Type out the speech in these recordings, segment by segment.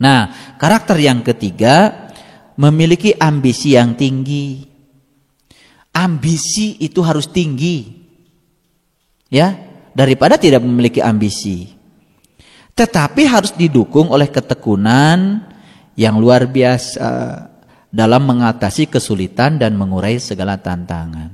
Nah, karakter yang ketiga, memiliki ambisi yang tinggi. Ambisi itu harus tinggi, ya, daripada tidak memiliki ambisi. Tetapi harus didukung oleh ketekunan yang luar biasa dalam mengatasi kesulitan dan mengurai segala tantangan.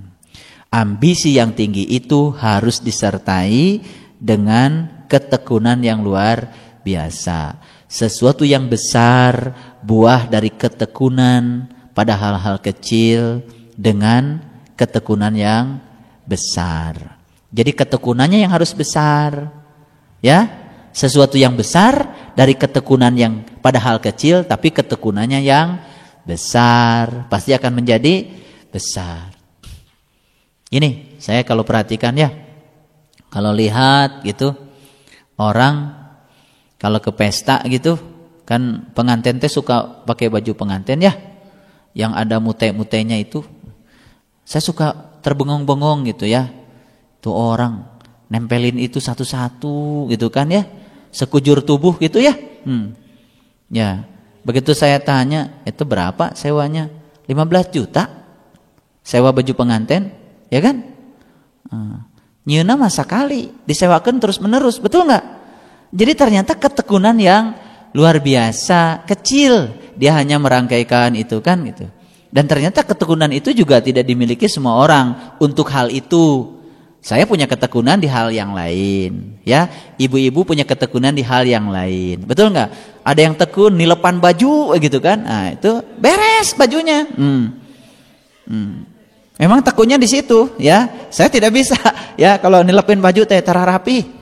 Ambisi yang tinggi itu harus disertai dengan ketekunan yang luar biasa. Sesuatu yang besar, buah dari ketekunan pada hal-hal kecil dengan ketekunan yang besar. Jadi ketekunannya yang harus besar, ya. Sesuatu yang besar dari ketekunan yang pada hal kecil, tapi ketekunannya yang besar pasti akan menjadi besar. Ini saya kalau perhatikan ya, kalau lihat gitu orang kalau ke pesta gitu kan, pengantin teh suka pakai baju pengantin ya, yang ada mute-mutenya itu. Saya suka terbengong-bengong gitu ya, tuh orang nempelin itu satu-satu gitu kan ya, sekujur tubuh gitu ya. Ya, begitu saya tanya, itu berapa sewanya? 15 juta sewa baju pengantin, ya kan? Nyeuna mah sakali disewakan terus menerus, betul nggak? Jadi ternyata ketekunan yang luar biasa, kecil dia hanya merangkaikan itu kan gitu. Dan ternyata ketekunan itu juga tidak dimiliki semua orang untuk hal itu. Saya punya ketekunan di hal yang lain, ya. Ibu-ibu punya ketekunan di hal yang lain, betul nggak? Ada yang tekun nilepan baju gitu kan, nah itu beres bajunya. Memang tekunnya di situ, ya. Saya tidak bisa, ya, kalau nilepin baju teh rapi.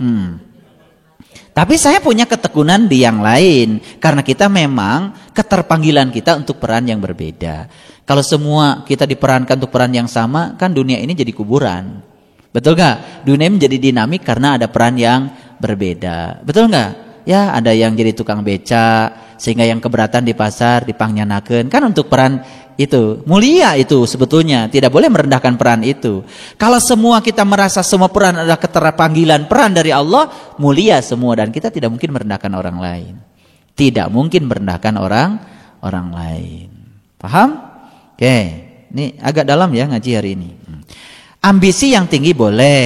Tapi saya punya ketekunan di yang lain, karena kita memang keterpanggilan kita untuk peran yang berbeda. Kalau semua kita diperankan untuk peran yang sama, kan dunia ini jadi kuburan. Betul nggak? Dunia menjadi dinamik karena ada peran yang berbeda. Betul nggak? Ya, ada yang jadi tukang beca, sehingga yang keberatan di pasar dipangnyenakeun kan untuk peran itu. Mulia itu sebetulnya, tidak boleh merendahkan peran itu. Kalau semua kita merasa semua peran adalah keterpanggilan peran dari Allah, mulia semua, dan kita tidak mungkin merendahkan orang lain. Tidak mungkin merendahkan orang lain. Paham? Oke, ini agak dalam ya ngaji hari ini. Ambisi yang tinggi boleh,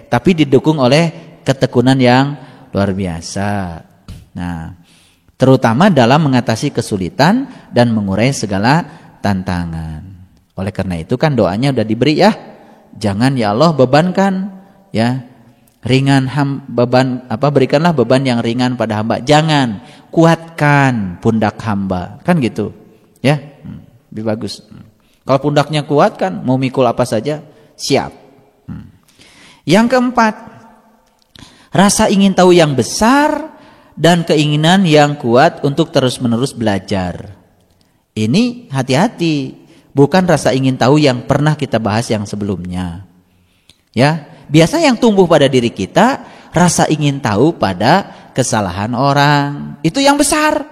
tapi didukung oleh ketekunan yang luar biasa. Nah, terutama dalam mengatasi kesulitan dan mengurai segala tantangan. Oleh karena itu kan doanya udah diberi ya. Jangan ya Allah bebankan ya ringan beban berikanlah beban yang ringan pada hamba. Jangan, kuatkan pundak hamba. Kan gitu. Ya. Lebih bagus. Kalau pundaknya kuat kan mau mikul apa saja siap. Yang keempat, rasa ingin tahu yang besar dan keinginan yang kuat untuk terus-menerus belajar. Ini hati-hati, bukan rasa ingin tahu yang pernah kita bahas yang sebelumnya. Ya, biasa yang tumbuh pada diri kita rasa ingin tahu pada kesalahan orang. Itu yang besar.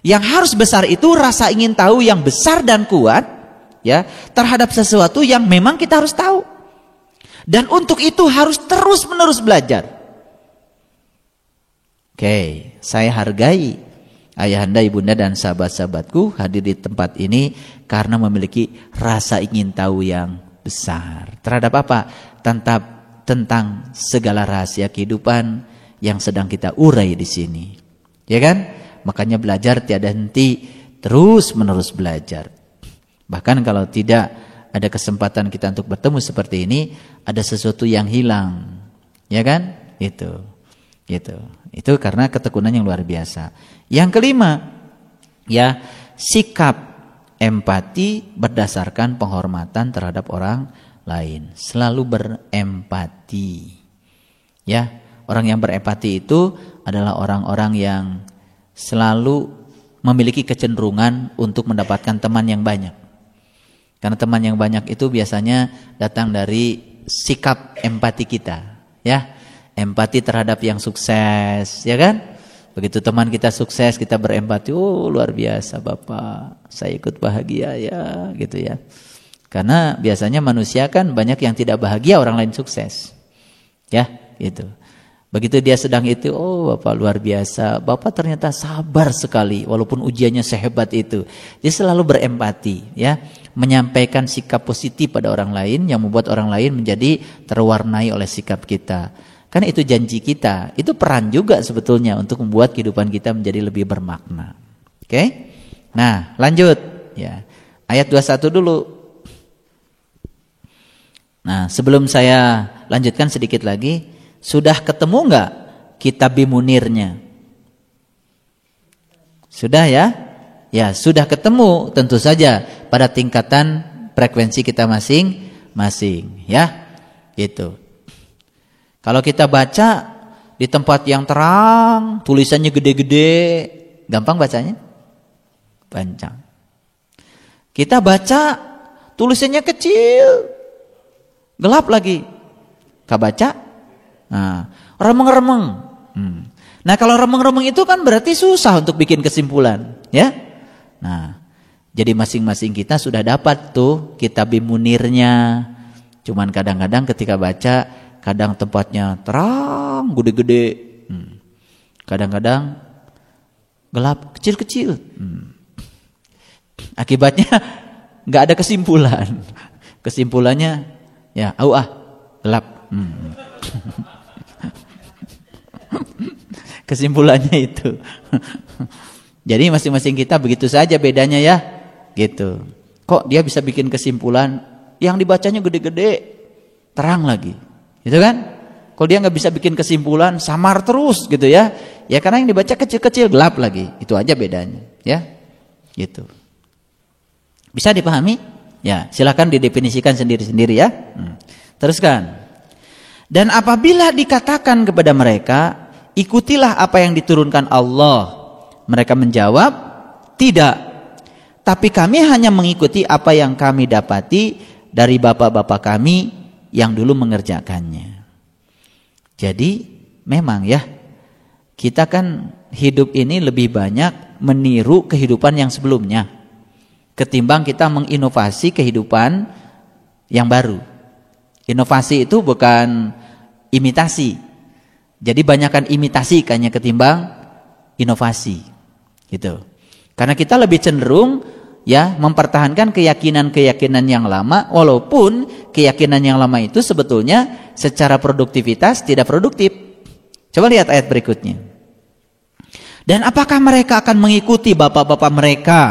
Yang harus besar itu rasa ingin tahu yang besar dan kuat, ya, terhadap sesuatu yang memang kita harus tahu. Dan untuk itu harus terus-menerus belajar. Oke, saya hargai ayahanda, ibunda dan sahabat-sahabatku hadir di tempat ini karena memiliki rasa ingin tahu yang besar. Terhadap apa? Tentang segala rahasia kehidupan yang sedang kita urai di sini. Ya kan? Makanya belajar tiada henti, terus-menerus belajar. Bahkan kalau tidak ada kesempatan kita untuk bertemu seperti ini, ada sesuatu yang hilang. Ya kan? Itu. Itu karena ketekunan yang luar biasa. Yang kelima, ya, sikap empati berdasarkan penghormatan terhadap orang lain. Selalu berempati. Ya, orang yang berempati itu adalah orang-orang yang selalu memiliki kecenderungan untuk mendapatkan teman yang banyak. Karena teman yang banyak itu biasanya datang dari sikap empati kita, ya. Empati terhadap yang sukses, ya kan? Begitu teman kita sukses, kita berempati, oh luar biasa Bapak, saya ikut bahagia ya, gitu ya. Karena biasanya manusia kan banyak yang tidak bahagia orang lain sukses. Ya, gitu. Begitu dia sedang itu, oh Bapak luar biasa, Bapak ternyata sabar sekali walaupun ujiannya sehebat itu. Dia selalu berempati, ya, menyampaikan sikap positif pada orang lain yang membuat orang lain menjadi terwarnai oleh sikap kita. Karena itu janji kita, itu peran juga sebetulnya untuk membuat kehidupan kita menjadi lebih bermakna. Oke? Nah, lanjut ya. Ayat 21 dulu. Nah, sebelum saya lanjutkan sedikit lagi, sudah ketemu enggak kitab Munirnya? Sudah ya? Ya, sudah ketemu tentu saja pada tingkatan frekuensi kita masing-masing, ya. Gitu. Kalau kita baca di tempat yang terang, tulisannya gede-gede, gampang bacanya? Panjang. Kita baca tulisannya kecil, gelap lagi. Kebaca? Nah, remeng-remeng. Nah, kalau remeng-remeng itu kan berarti susah untuk bikin kesimpulan, ya. Nah, jadi masing-masing kita sudah dapat tuh kitab Munirnya. Cuman kadang-kadang ketika baca, kadang tempatnya terang, gede-gede. Kadang-kadang gelap, kecil-kecil. Akibatnya nggak ada kesimpulan. Kesimpulannya ya, gelap. Kesimpulannya itu. Jadi masing-masing kita begitu saja bedanya ya, gitu. Kok dia bisa bikin kesimpulan yang dibacanya gede-gede, terang lagi, gitu kan? Kalau dia nggak bisa bikin kesimpulan, samar terus, gitu ya. Ya karena yang dibaca kecil-kecil, gelap lagi. Itu aja bedanya, ya, gitu. Bisa dipahami? Ya, silakan didefinisikan sendiri-sendiri ya. Teruskan. Dan apabila dikatakan kepada mereka, ikutilah apa yang diturunkan Allah, mereka menjawab, tidak. Tapi kami hanya mengikuti apa yang kami dapati dari bapak-bapak kami yang dulu mengerjakannya. Jadi memang ya, kita kan hidup ini lebih banyak meniru kehidupan yang sebelumnya, ketimbang kita menginovasi kehidupan yang baru. Inovasi itu bukan imitasi. Jadi banyakkan imitasi kayaknya ketimbang inovasi. Gitu. Karena kita lebih cenderung ya mempertahankan keyakinan-keyakinan yang lama, walaupun keyakinan yang lama itu sebetulnya secara produktivitas tidak produktif. Coba lihat ayat berikutnya. Dan apakah mereka akan mengikuti bapak-bapak mereka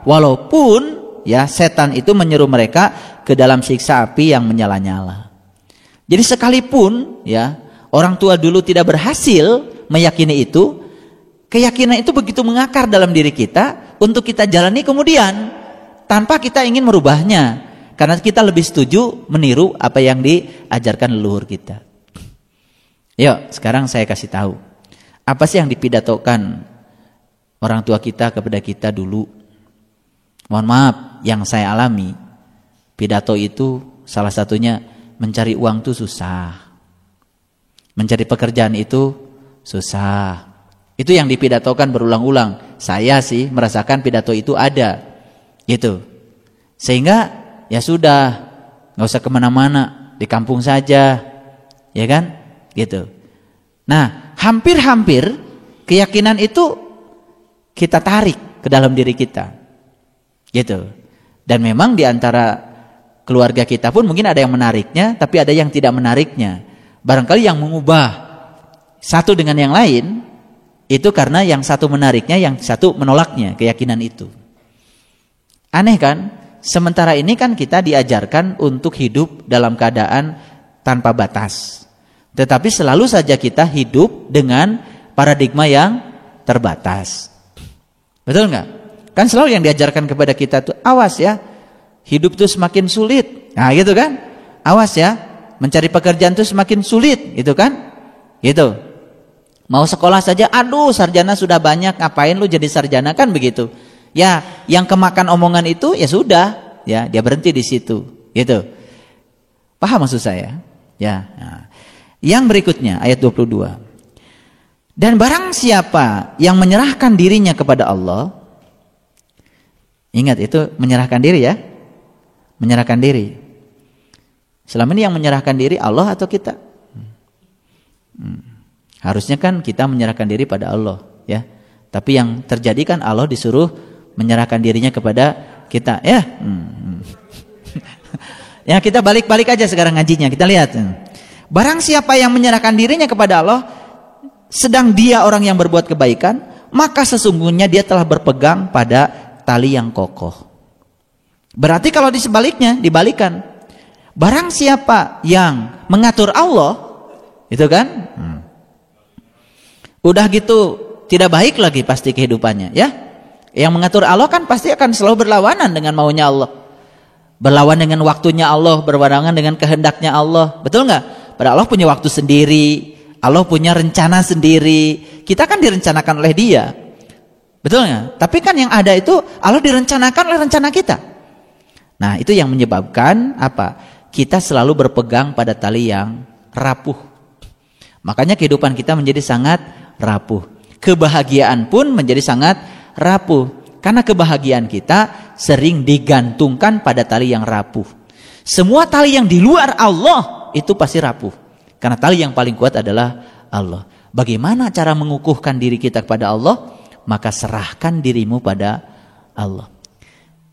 walaupun ya setan itu menyeru mereka ke dalam siksa api yang menyala-nyala. Jadi sekalipun ya orang tua dulu tidak berhasil meyakini itu, keyakinan itu begitu mengakar dalam diri kita untuk kita jalani kemudian tanpa kita ingin merubahnya, karena kita lebih setuju meniru apa yang diajarkan leluhur kita. Yuk, sekarang saya kasih tahu. Apa sih yang dipidatokan orang tua kita kepada kita dulu? Mohon maaf, yang saya alami, pidato itu salah satunya mencari uang itu susah. Mencari pekerjaan itu susah. Itu yang dipidatokan berulang-ulang. Saya sih merasakan pidato itu ada. Gitu. Sehingga ya sudah, nggak usah kemana-mana, di kampung saja. Ya kan? Gitu. Nah, hampir-hampir keyakinan itu kita tarik ke dalam diri kita. Gitu. Dan memang di antara keluarga kita pun mungkin ada yang menariknya, tapi ada yang tidak menariknya. Barangkali yang mengubah satu dengan yang lain itu karena yang satu menariknya, yang satu menolaknya keyakinan itu. Aneh kan? Sementara ini kan kita diajarkan untuk hidup dalam keadaan tanpa batas. Tetapi selalu saja kita hidup dengan paradigma yang terbatas. Betul nggak? Kan selalu yang diajarkan kepada kita tuh, awas ya, hidup tuh semakin sulit. Nah gitu kan? Awas ya, mencari pekerjaan tuh semakin sulit, gitu kan? Gitu. Mau sekolah saja, aduh sarjana sudah banyak, ngapain lu jadi sarjana, kan begitu. Ya, yang kemakan omongan itu ya sudah, ya dia berhenti di situ, gitu. Paham maksud saya? Ya. Nah. Yang berikutnya ayat 22. Dan barang siapa yang menyerahkan dirinya kepada Allah, ingat itu menyerahkan diri ya, menyerahkan diri. Selama ini yang menyerahkan diri Allah atau kita? Harusnya kan kita menyerahkan diri pada Allah, ya. Tapi yang terjadi kan Allah disuruh menyerahkan dirinya kepada kita, ya. Ya, kita balik-balik aja sekarang ngajinya. Kita lihat. Barang siapa yang menyerahkan dirinya kepada Allah, sedang dia orang yang berbuat kebaikan, maka sesungguhnya dia telah berpegang pada tali yang kokoh. Berarti kalau disebaliknya, dibalikan. Barang siapa yang mengatur Allah, itu kan? Udah gitu tidak baik lagi pasti kehidupannya, ya. Yang mengatur Allah kan pasti akan selalu berlawanan dengan maunya Allah. Berlawan dengan waktunya Allah, berbarengan dengan kehendaknya Allah. Betul nggak? Pada Allah punya waktu sendiri, Allah punya rencana sendiri. Kita kan direncanakan oleh Dia. Betul nggak? Tapi kan yang ada itu Allah direncanakan oleh rencana kita. Nah, itu yang menyebabkan apa? Kita selalu berpegang pada tali yang rapuh. Makanya kehidupan kita menjadi sangat rapuh. Kebahagiaan pun menjadi sangat rapuh. Karena kebahagiaan kita sering digantungkan pada tali yang rapuh. Semua tali yang di luar Allah itu pasti rapuh. Karena tali yang paling kuat adalah Allah. Bagaimana cara mengukuhkan diri kita kepada Allah? Maka serahkan dirimu pada Allah.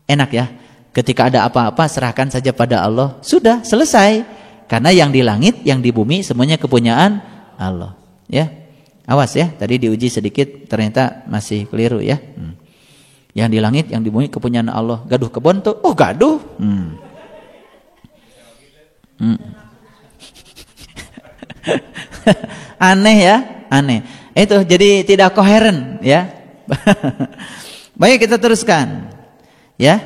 Enak ya? Ketika ada apa-apa serahkan saja pada Allah. Sudah, selesai. Karena yang di langit, yang di bumi semuanya kepunyaan Allah. Ya. Awas ya, tadi diuji sedikit ternyata masih keliru ya. Yang di langit, yang di bumi kepunyaan Allah. Gaduh kebon tuh, oh gaduh. Aneh ya, aneh. Itu jadi tidak koheren ya. Baik, kita teruskan. Ya.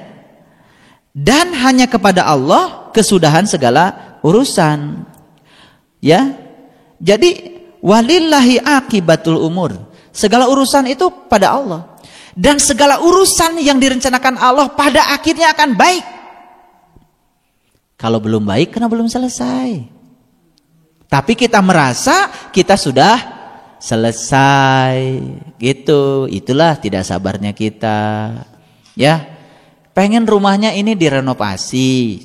Dan hanya kepada Allah kesudahan segala urusan. Ya. Jadi walillahi akibatul umur. Segala urusan itu pada Allah. Dan segala urusan yang direncanakan Allah pada akhirnya akan baik. Kalau belum baik, karena belum selesai. Tapi kita merasa kita sudah selesai. Gitu. Itulah tidak sabarnya kita. Ya, pengen rumahnya ini direnovasi.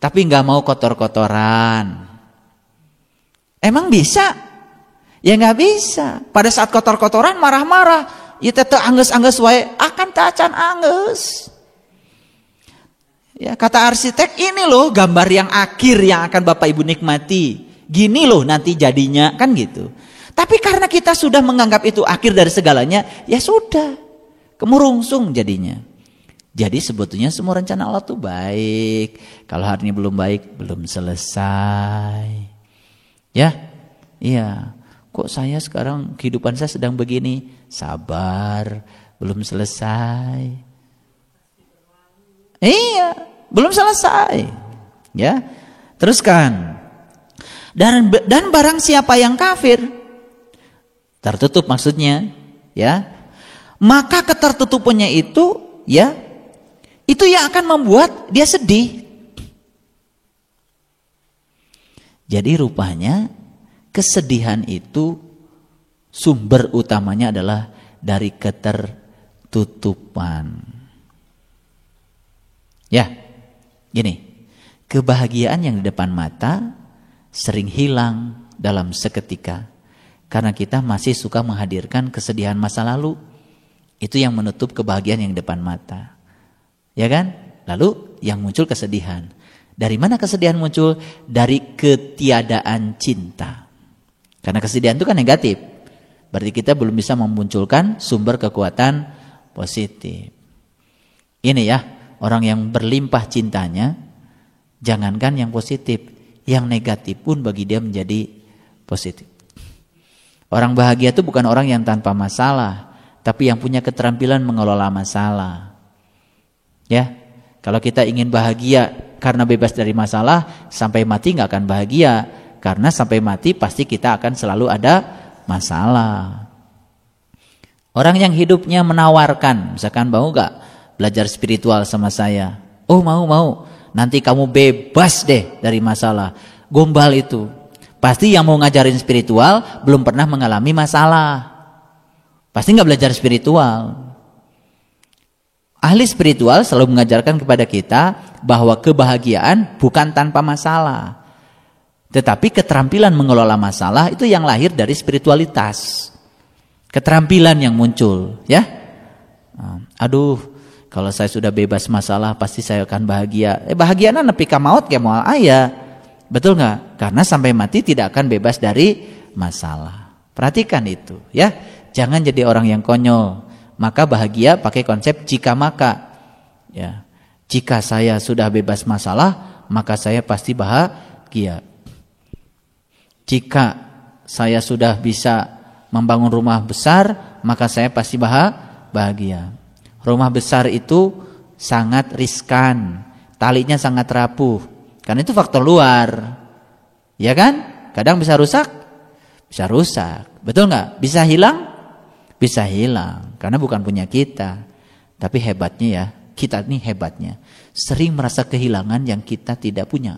Tapi nggak mau kotor-kotoran. Emang bisa? Ya nggak bisa. Pada saat kotor-kotoran marah-marah. Ya tetap angges-angges wae akan tacan angges. Ya kata arsitek, ini loh gambar yang akhir yang akan Bapak Ibu nikmati. Gini loh nanti jadinya, kan gitu. Tapi karena kita sudah menganggap itu akhir dari segalanya, ya sudah. Kemurungsung jadinya. Jadi sebetulnya semua rencana Allah tuh baik. Kalau hari ini belum baik, belum selesai. Ya. Iya. Kok saya sekarang kehidupan saya sedang begini? Sabar, belum selesai. Iya, belum selesai. Ya, teruskan. Dan barang siapa yang kafir, tertutup maksudnya, ya. Maka ketertutupannya itu, ya, itu yang akan membuat dia sedih. Jadi rupanya kesedihan itu sumber utamanya adalah dari ketertutupan. Ya, gini, kebahagiaan yang di depan mata sering hilang dalam seketika karena kita masih suka menghadirkan kesedihan masa lalu. Itu yang menutup kebahagiaan yang di depan mata. Ya kan? Lalu yang muncul kesedihan. Dari mana kesedihan muncul? Dari ketiadaan cinta. Karena kesedihan itu kan negatif. Berarti kita belum bisa memunculkan sumber kekuatan positif. Ini ya, orang yang berlimpah cintanya, jangankan yang positif, yang negatif pun bagi dia menjadi positif. Orang bahagia itu bukan orang yang tanpa masalah, tapi yang punya keterampilan mengelola masalah. Ya, kalau kita ingin bahagia karena bebas dari masalah, sampai mati nggak akan bahagia. Karena sampai mati pasti kita akan selalu ada masalah. Orang yang hidupnya menawarkan, misalkan mau gak belajar spiritual sama saya? Oh mau. Nanti kamu bebas deh dari masalah. Gombal itu. Pasti yang mau ngajarin spiritual belum pernah mengalami masalah. Pasti gak belajar spiritual. Ahli spiritual selalu mengajarkan kepada kita bahwa kebahagiaan bukan tanpa masalah. Tetapi keterampilan mengelola masalah itu yang lahir dari spiritualitas. Keterampilan yang muncul, ya. Aduh, kalau saya sudah bebas masalah pasti saya akan bahagia. Bahagiana nepi ka maut ge moal aya. Betul nggak? Karena sampai mati tidak akan bebas dari masalah. Perhatikan itu, ya. Jangan jadi orang yang konyol. Maka bahagia pakai konsep jika maka. Ya. Jika saya sudah bebas masalah, maka saya pasti bahagia. Jika saya sudah bisa membangun rumah besar, maka saya pasti bahagia. Rumah besar itu sangat riskan, talinya sangat rapuh, karena itu faktor luar, ya kan? Kadang bisa rusak, betul nggak? Bisa hilang, karena bukan punya kita. Tapi hebatnya ya, kita ini hebatnya sering merasa kehilangan yang kita tidak punya.